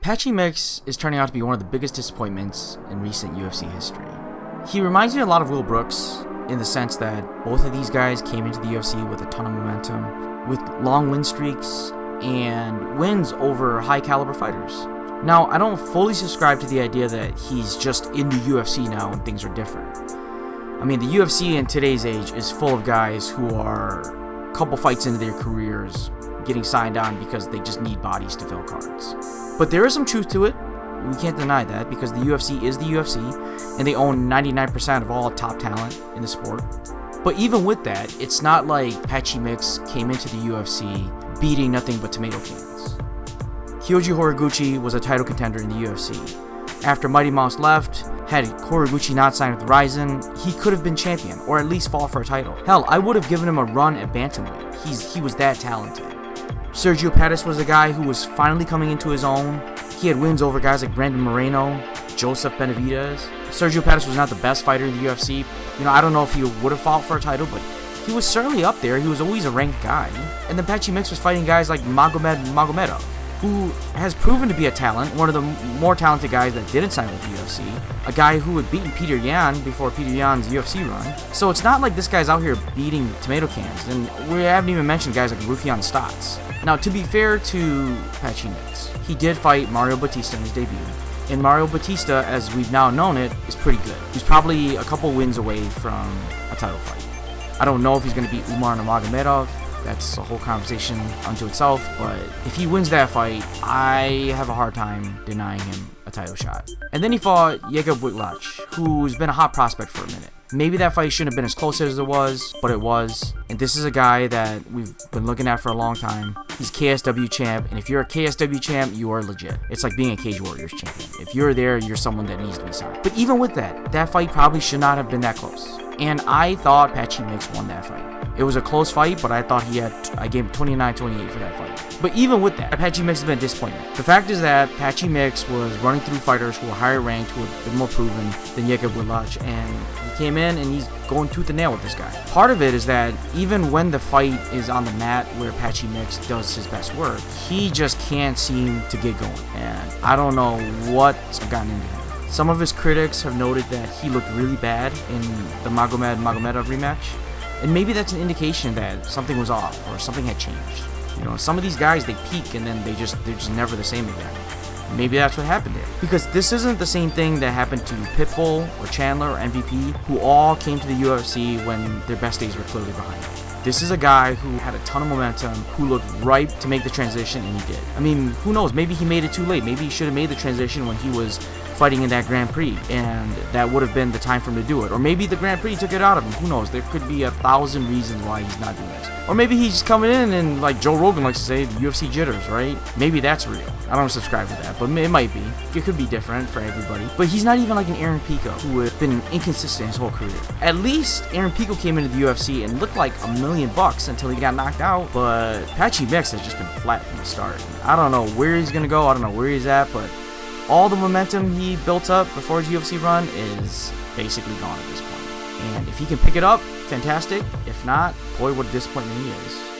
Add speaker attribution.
Speaker 1: Patchy Mix is turning out to be one of the biggest disappointments in recent UFC history. He reminds me a lot of Will Brooks in the sense that both of these guys came into the UFC with a ton of momentum, with long win streaks, and wins over high caliber fighters. Now, I don't fully subscribe to the idea that he's just in the UFC now and things are different. I mean, the UFC in today's age is full of guys who are a couple fights into their careers getting signed on because they just need bodies to fill cards. But there is some truth to it. We can't deny that because the UFC is the UFC and they own 99% of all top talent in the sport. But even with that, it's not like Patchy Mix came into the UFC beating nothing but tomato cans. Kyoji Horiguchi was a title contender in the UFC. After Mighty Mouse left, had Horiguchi not signed with Ryzen, he could have been champion, or at least fought for a title. Hell, I would have given him a run at bantamweight. He was that talented. Sergio Pettis was a guy who was finally coming into his own. He had wins over guys like Brandon Moreno, Joseph Benavidez. Sergio Pettis was not the best fighter in the UFC. I don't know if he would have fought for a title, but he was certainly up there. He was always a ranked guy. And then Patchy Mix was fighting guys like Magomedov, who has proven to be a talent, one of the more talented guys that didn't sign with the UFC, a guy who had beaten Peter Yan before Peter Yan's UFC run. So it's not like this guy's out here beating tomato cans, and we haven't even mentioned guys like Rufian Stotts. Now, to be fair to Patchy Mix, he did fight Mario Batista in his debut, and Mario Batista, as we've now known it, is pretty good. He's probably a couple wins away from a title fight. I don't know if he's going to beat Umar Nurmagomedov. That's a whole conversation unto itself, but if he wins that fight, I have a hard time denying him a title shot. And then he fought Jacob Wittlach, who's been a hot prospect for a minute. Maybe that fight shouldn't have been as close as it was, but it was. And this is a guy that we've been looking at for a long time. He's KSW champ, and if you're a KSW champ, you are legit. It's like being a Cage Warriors champion. If you're there, you're someone that needs to be signed. But even with that fight probably should not have been that close. And I thought Patchy Mix won that fight. It was a close fight, but I thought I gave him 29-28 for that fight. But even with that, Patchy Mix has been a disappointment. The fact is that Patchy Mix was running through fighters who were higher ranked, who had been more proven than Jacob Wittlach, and he came in and he's going tooth and nail with this guy. Part of it is that even when the fight is on the mat where Patchy Mix does his best work, he just can't seem to get going. And I don't know what's gotten into him. Some of his critics have noted that he looked really bad in the Magomedov rematch. And maybe that's an indication that something was off or something had changed. Some of these guys, they peak and then they're just never the same again. Maybe that's what happened there. Because this isn't the same thing that happened to Pitbull or Chandler or MVP, who all came to the UFC when their best days were clearly behind them. This is a guy who had a ton of momentum, who looked ripe to make the transition, and he did. I mean, who knows? Maybe he made it too late. Maybe he should have made the transition when he was fighting in that Grand Prix, and that would have been the time for him to do it. Or maybe the Grand Prix took it out of him. Who knows? There could be 1,000 reasons why he's not doing this. Or maybe he's just coming in and, like Joe Rogan likes to say, the UFC jitters, right? Maybe that's real. I don't subscribe to that, but it might be. It could be different for everybody. But he's not even like an Aaron Pico, who has been inconsistent his whole career. At least Aaron Pico came into the UFC and looked like $1 million until he got knocked out. But Patchy Mix has just been flat from the start. I don't know where he's going to go. I don't know where he's at, but all the momentum he built up before his UFC run is basically gone at this point. And if he can pick it up, fantastic. If not, boy, what a disappointment he is.